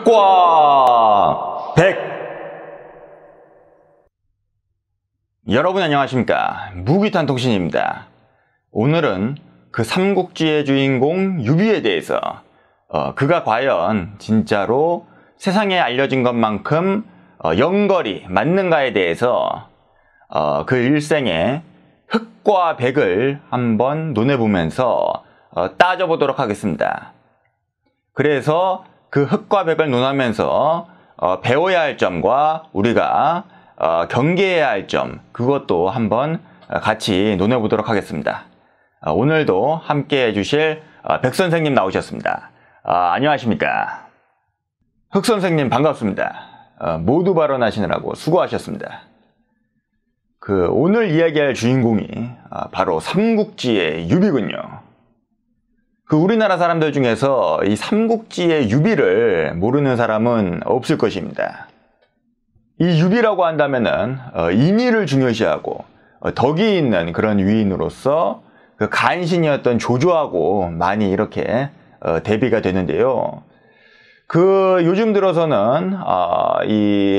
흑과 백. 여러분 안녕하십니까, 무기탄통신입니다. 오늘은 그 삼국지의 주인공 유비에 대해서 그가 과연 진짜로 세상에 알려진 것만큼 영걸이 맞는가에 대해서 그 일생의 흑과 백을 한번 논해보면서 따져보도록 하겠습니다. 그래서 그 흑과 백을 논하면서 배워야 할 점과 우리가 경계해야 할 점, 그것도 한번 같이 논해보도록 하겠습니다. 오늘도 함께 해주실 백 선생님 나오셨습니다. 안녕하십니까. 흑 선생님 반갑습니다. 모두 발언하시느라고 수고하셨습니다. 오늘 이야기할 주인공이 바로 삼국지의 유비군요. 우리나라 사람들 중에서 이 삼국지의 유비를 모르는 사람은 없을 것입니다. 이 유비라고 한다면은 인의를 중요시하고 덕이 있는 그런 위인으로서 그 간신이었던 조조하고 많이 이렇게 대비가 되는데요. 요즘 들어서는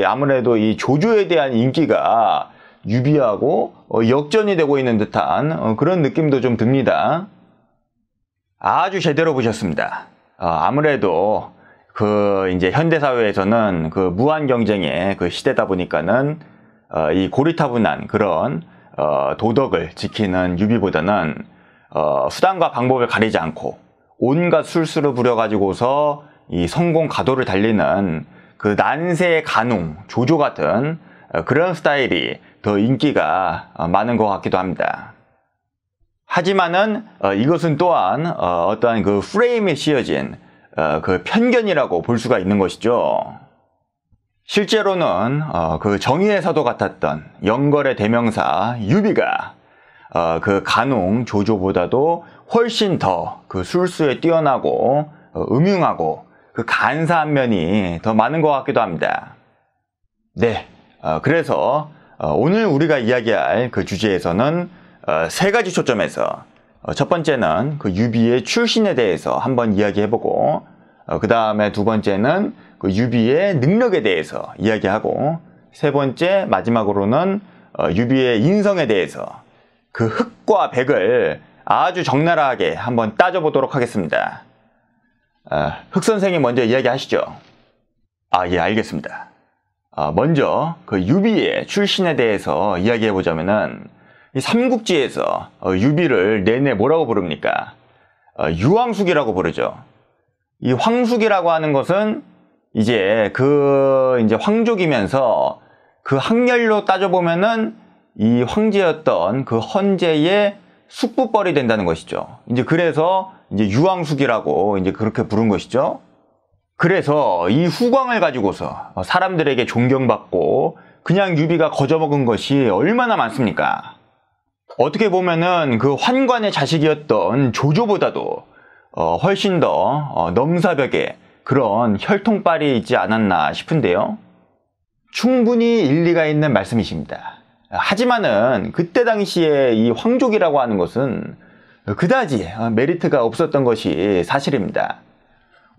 아무래도 이 조조에 대한 인기가 유비하고 역전이 되고 있는 듯한 그런 느낌도 좀 듭니다. 아주 제대로 보셨습니다. 아무래도 이제 현대사회에서는 무한 경쟁의 시대다 보니까는 이 고리타분한 그런 도덕을 지키는 유비보다는 수단과 방법을 가리지 않고 온갖 술수를 부려가지고서 이 성공 가도를 달리는 난세의 간웅 조조 같은 그런 스타일이 더 인기가 많은 것 같기도 합니다. 하지만은 이것은 또한 어떠한 프레임에 씌어진 편견이라고 볼 수가 있는 것이죠. 실제로는 정의의 사도 같았던 영걸의 대명사 유비가 간웅 조조보다도 훨씬 더 술수에 뛰어나고 음흉하고 간사한 면이 더 많은 것 같기도 합니다. 네, 그래서 오늘 우리가 이야기할 주제에서는 세 가지 초점에서 첫 번째는 유비의 출신에 대해서 한번 이야기해보고, 그 다음에 두 번째는 유비의 능력에 대해서 이야기하고, 세 번째 마지막으로는 유비의 인성에 대해서 흑과 백을 아주 적나라하게 한번 따져보도록 하겠습니다. 흑 선생님 먼저 이야기하시죠. 예, 알겠습니다. 먼저 유비의 출신에 대해서 이야기해보자면은 이 삼국지에서 유비를 내내 뭐라고 부릅니까? 유황숙이라고 부르죠. 이 황숙이라고 하는 것은 이제 황족이면서 학렬로 따져보면은 이 황제였던 헌제의 숙부뻘이 된다는 것이죠. 그래서 유황숙이라고 그렇게 부른 것이죠. 그래서 이 후광을 가지고서 사람들에게 존경받고 그냥 유비가 거저먹은 것이 얼마나 많습니까? 어떻게 보면은 환관의 자식이었던 조조보다도 훨씬 더 넘사벽에 그런 혈통빨이 있지 않았나 싶은데요. 충분히 일리가 있는 말씀이십니다. 하지만은 그때 당시에 이 황족이라고 하는 것은 그다지 메리트가 없었던 것이 사실입니다.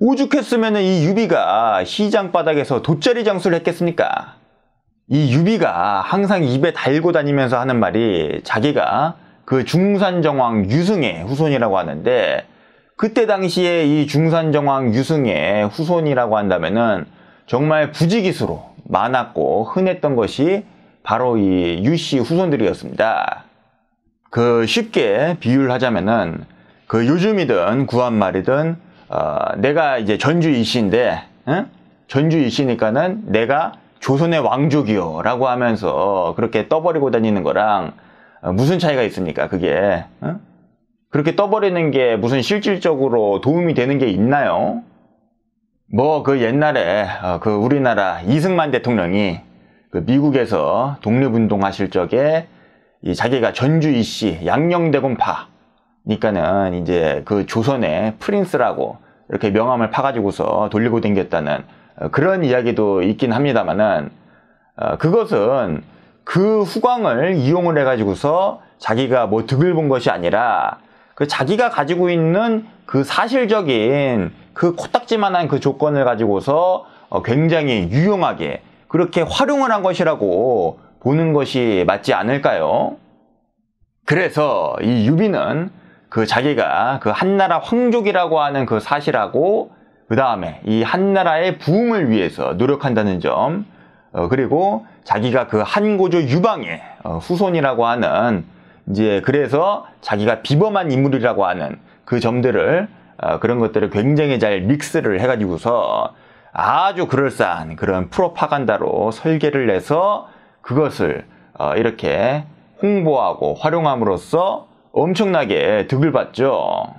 오죽했으면은 이 유비가 시장 바닥에서 돗자리 장수를 했겠습니까? 이 유비가 항상 입에 달고 다니면서 하는 말이 자기가 중산정왕 유승의 후손이라고 하는데, 그때 당시에 이 중산정왕 유승의 후손이라고 한다면은 정말 부지기수로 많았고 흔했던 것이 바로 이 유씨 후손들이었습니다. 쉽게 비유를 하자면은 요즘이든 구한말이든 내가 이제 전주 이씨인데, 전주 이씨니까는 내가 조선의 왕족이요 라고 하면서 그렇게 떠버리고 다니는 거랑 무슨 차이가 있습니까? 그게 그렇게 떠버리는 게 무슨 실질적으로 도움이 되는 게 있나요? 옛날에 우리나라 이승만 대통령이 미국에서 독립운동 하실 적에 자기가 전주 이씨 양녕대공파 니까는 이제 조선의 프린스라고 이렇게 명함을 파가지고서 돌리고 다녔다는 그런 이야기도 있긴 합니다만은, 그것은 후광을 이용을 해가지고서 자기가 득을 본 것이 아니라 자기가 가지고 있는 사실적인 코딱지만한 조건을 가지고서 굉장히 유용하게 그렇게 활용을 한 것이라고 보는 것이 맞지 않을까요? 그래서 이 유비는 그 자기가 그 한나라 황족이라고 하는 그 사실하고 그 다음에 이 한나라의 부흥을 위해서 노력한다는 점, 그리고 자기가 그 한고조 유방의 후손이라고 하는, 이제 그래서 자기가 비범한 인물이라고 하는 그 점들을, 그런 것들을 굉장히 잘 믹스를 해가지고서 아주 그럴싸한 그런 프로파간다로 설계를 해서 그것을 이렇게 홍보하고 활용함으로써 엄청나게 득을 봤죠.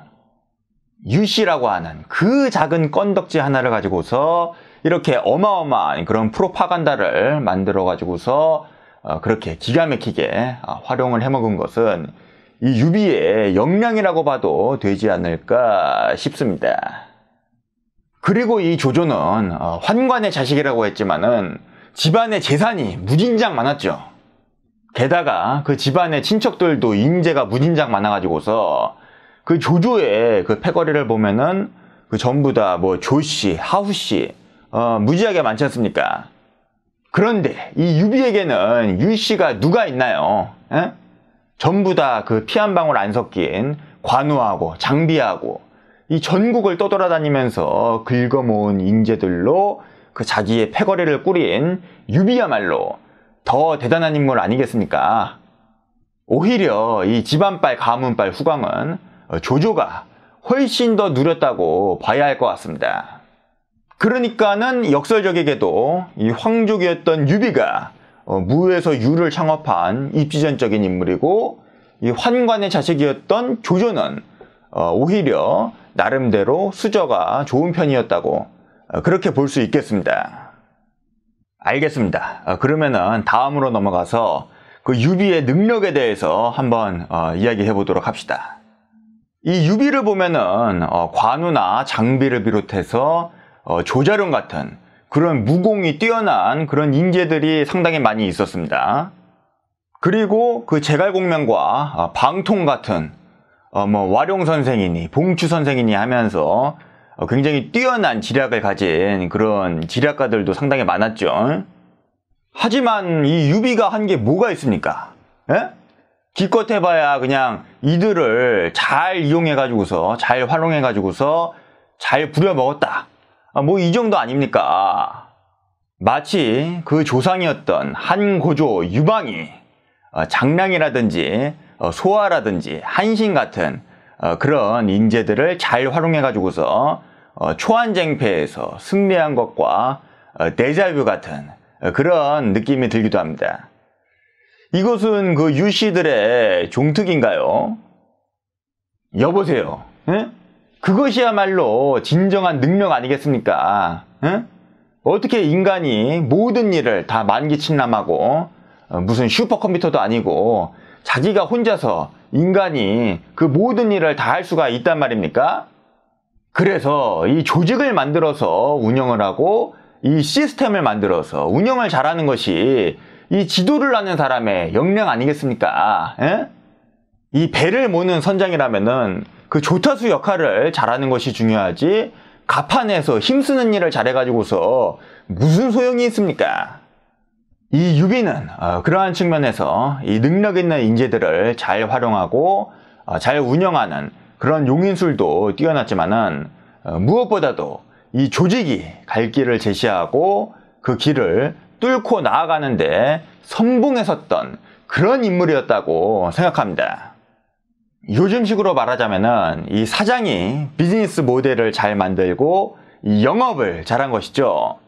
유씨라고 하는 그 작은 건덕지 하나를 가지고서 이렇게 어마어마한 그런 프로파간다를 만들어 가지고서 그렇게 기가 막히게 활용을 해먹은 것은 이 유비의 역량이라고 봐도 되지 않을까 싶습니다. 그리고 이 조조는 환관의 자식이라고 했지만은 집안의 재산이 무진장 많았죠. 게다가 그 집안의 친척들도 인재가 무진장 많아가지고서 그 조조의 그 패거리를 보면은 그 전부 다 뭐 조씨, 하후씨, 무지하게 많지 않습니까? 그런데 이 유비에게는 유씨가 누가 있나요? 에? 전부 다 그 피 한 방울 안 섞인 관우하고 장비하고 이 전국을 떠돌아다니면서 긁어모은 인재들로 그 자기의 패거리를 꾸린 유비야말로 더 대단한 인물 아니겠습니까? 오히려 이 집안빨 가문빨 후광은 조조가 훨씬 더 누렸다고 봐야 할 것 같습니다. 그러니까는 역설적에게도 이 황족이었던 유비가 무에서 유를 창업한 입지전적인 인물이고, 이 환관의 자식이었던 조조는 오히려 나름대로 수저가 좋은 편이었다고 그렇게 볼 수 있겠습니다. 알겠습니다. 그러면은 다음으로 넘어가서 그 유비의 능력에 대해서 한번 이야기해 보도록 합시다. 이 유비를 보면은 관우나 장비를 비롯해서 조자룡 같은 그런 무공이 뛰어난 그런 인재들이 상당히 많이 있었습니다. 그리고 그 제갈공명과 방통 같은 뭐 와룡 선생이니 봉추 선생이니 하면서 굉장히 뛰어난 지략을 가진 그런 지략가들도 상당히 많았죠. 하지만 이 유비가 한 게 뭐가 있습니까? 에? 기껏 해봐야 그냥 이들을 잘 이용해가지고서 잘 활용해가지고서 잘 부려먹었다, 뭐 이 정도 아닙니까? 마치 그 조상이었던 한고조 유방이 장량이라든지 소아라든지 한신 같은 그런 인재들을 잘 활용해가지고서 초안쟁패에서 승리한 것과 데자뷰 같은 그런 느낌이 들기도 합니다. 이것은 그 유씨들의 종특인가요? 여보세요. 에? 그것이야말로 진정한 능력 아니겠습니까? 에? 어떻게 인간이 모든 일을 다 만기침남하고 무슨 슈퍼컴퓨터도 아니고 자기가 혼자서 인간이 그 모든 일을 다 할 수가 있단 말입니까? 그래서 이 조직을 만들어서 운영을 하고 이 시스템을 만들어서 운영을 잘하는 것이 이 지도를 하는 사람의 역량 아니겠습니까? 에? 이 배를 모는 선장이라면은 그 조타수 역할을 잘하는 것이 중요하지, 갑판에서 힘쓰는 일을 잘해가지고서 무슨 소용이 있습니까? 이 유비는 그러한 측면에서 이 능력 있는 인재들을 잘 활용하고 잘 운영하는 그런 용인술도 뛰어났지만은 무엇보다도 이 조직이 갈 길을 제시하고 그 길을 뚫고 나아가는데 선봉에 섰던 그런 인물이었다고 생각합니다. 요즘식으로 말하자면은 이 사장이 비즈니스 모델을 잘 만들고 이 영업을 잘한 것이죠.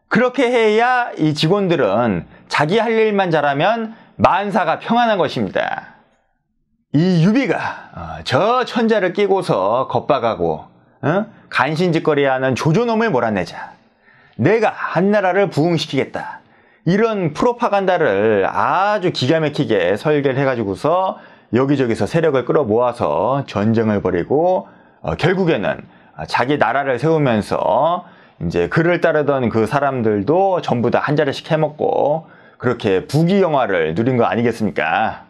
그렇게 해야 이 직원들은 자기 할 일만 잘하면 만사가 평안한 것입니다. 이 유비가 저 천자를 끼고서 겁박하고 간신짓거리하는 조조놈을 몰아내자, 내가 한나라를 부흥시키겠다, 이런 프로파간다를 아주 기가 막히게 설계를 해가지고서 여기저기서 세력을 끌어모아서 전쟁을 벌이고 결국에는 자기 나라를 세우면서 이제 그를 따르던 그 사람들도 전부 다 한 자리씩 해먹고 그렇게 부귀영화를 누린 거 아니겠습니까?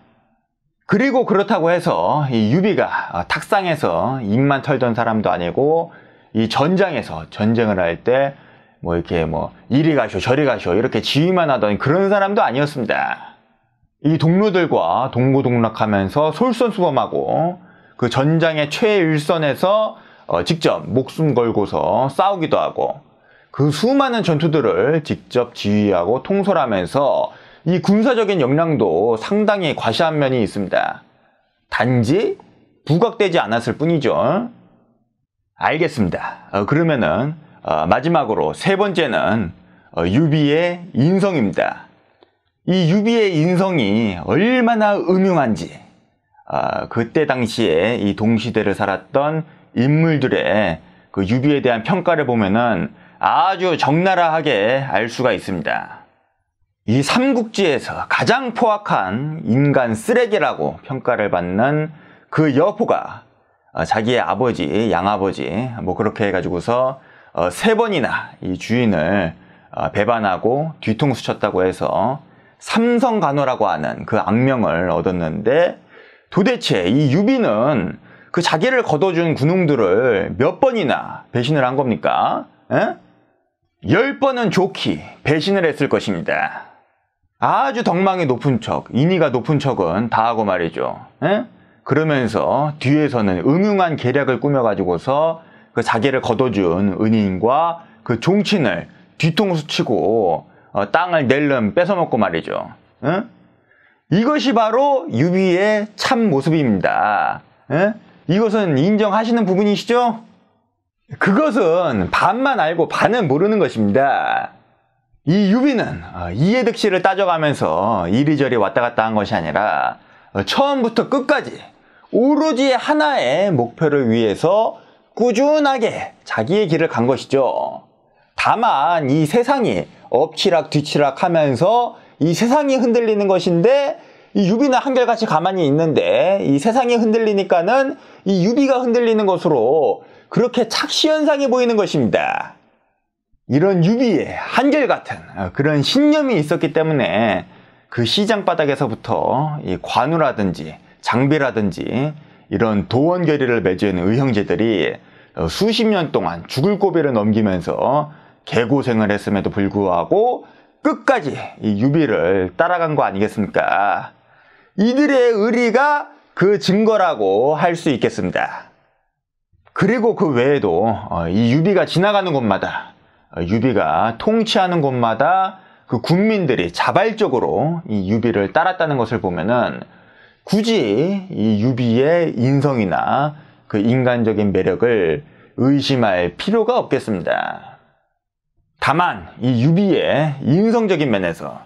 그리고 그렇다고 해서 이 유비가 탁상에서 입만 털던 사람도 아니고 이 전장에서 전쟁을 할 때 뭐 이렇게 뭐 이리 가쇼 저리 가쇼 이렇게 지휘만 하던 그런 사람도 아니었습니다. 이 동료들과 동고동락하면서 솔선수범하고 그 전장의 최일선에서 직접 목숨 걸고서 싸우기도 하고 그 수많은 전투들을 직접 지휘하고 통솔하면서 이 군사적인 역량도 상당히 과시한 면이 있습니다. 단지 부각되지 않았을 뿐이죠. 알겠습니다. 그러면은 마지막으로 세 번째는 유비의 인성입니다. 이 유비의 인성이 얼마나 음흉한지 그때 당시에 이 동시대를 살았던 인물들의 그 유비에 대한 평가를 보면은 아주 적나라하게 알 수가 있습니다. 이 삼국지에서 가장 포악한 인간 쓰레기라고 평가를 받는 그 여포가 자기의 아버지, 양아버지 뭐 그렇게 해가지고서 세 번이나 이 주인을 배반하고 뒤통수 쳤다고 해서 삼성간호라고 하는 그 악명을 얻었는데 도대체 이 유비는 그 자기를 거둬준 군웅들을 몇 번이나 배신을 한 겁니까? 10번은 좋게 배신을 했을 것입니다. 아주 덕망이 높은 척, 인의가 높은 척은 다 하고 말이죠. 그러면서 뒤에서는 음흉한 계략을 꾸며가지고서 그 자기를 거둬준 은인과 그 종친을 뒤통수 치고 땅을 낼름 뺏어먹고 말이죠. 이것이 바로 유비의 참 모습입니다. 이것은 인정하시는 부분이시죠? 그것은 반만 알고 반은 모르는 것입니다. 이 유비는 이해득실을 따져가면서 이리저리 왔다 갔다 한 것이 아니라 처음부터 끝까지 오로지 하나의 목표를 위해서 꾸준하게 자기의 길을 간 것이죠. 다만 이 세상이 엎치락 뒤치락 하면서 이 세상이 흔들리는 것인데 이 유비는 한결같이 가만히 있는데 이 세상이 흔들리니까는 이 유비가 흔들리는 것으로 그렇게 착시현상이 보이는 것입니다. 이런 유비의 한결같은 그런 신념이 있었기 때문에 그 시장 바닥에서부터 이 관우라든지 장비라든지 이런 도원결의를 맺은 의형제들이 수십 년 동안 죽을 고비를 넘기면서 개고생을 했음에도 불구하고 끝까지 이 유비를 따라간 거 아니겠습니까? 이들의 의리가 그 증거라고 할 수 있겠습니다. 그리고 그 외에도 이 유비가 지나가는 곳마다 유비가 통치하는 곳마다 그 군민들이 자발적으로 이 유비를 따랐다는 것을 보면은 굳이 이 유비의 인성이나 그 인간적인 매력을 의심할 필요가 없겠습니다. 다만 이 유비의 인성적인 면에서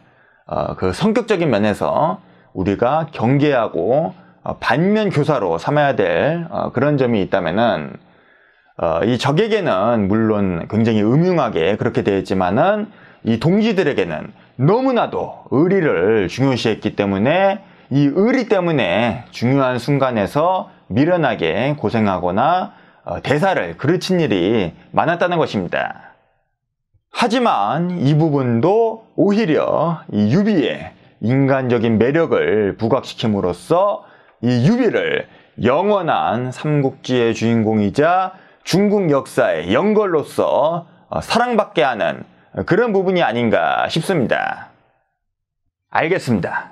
그 성격적인 면에서 우리가 경계하고 반면교사로 삼아야 될 그런 점이 있다면은 이 적에게는 물론 굉장히 음흉하게 그렇게 되었지만은 이 동지들에게는 너무나도 의리를 중요시했기 때문에 이 의리 때문에 중요한 순간에서 미련하게 고생하거나 대사를 그르친 일이 많았다는 것입니다. 하지만 이 부분도 오히려 이 유비의 인간적인 매력을 부각시킴으로써 이 유비를 영원한 삼국지의 주인공이자 중국 역사의 영걸로서 사랑받게 하는 그런 부분이 아닌가 싶습니다. 알겠습니다.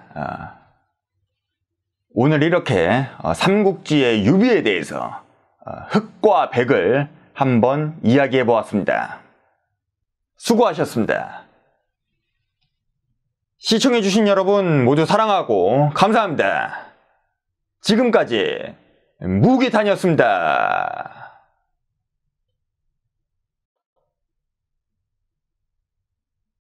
오늘 이렇게 삼국지의 유비에 대해서 흑과 백을 한번 이야기해 보았습니다. 수고하셨습니다. 시청해주신 여러분 모두 사랑하고 감사합니다. 지금까지 무기탄이었습니다.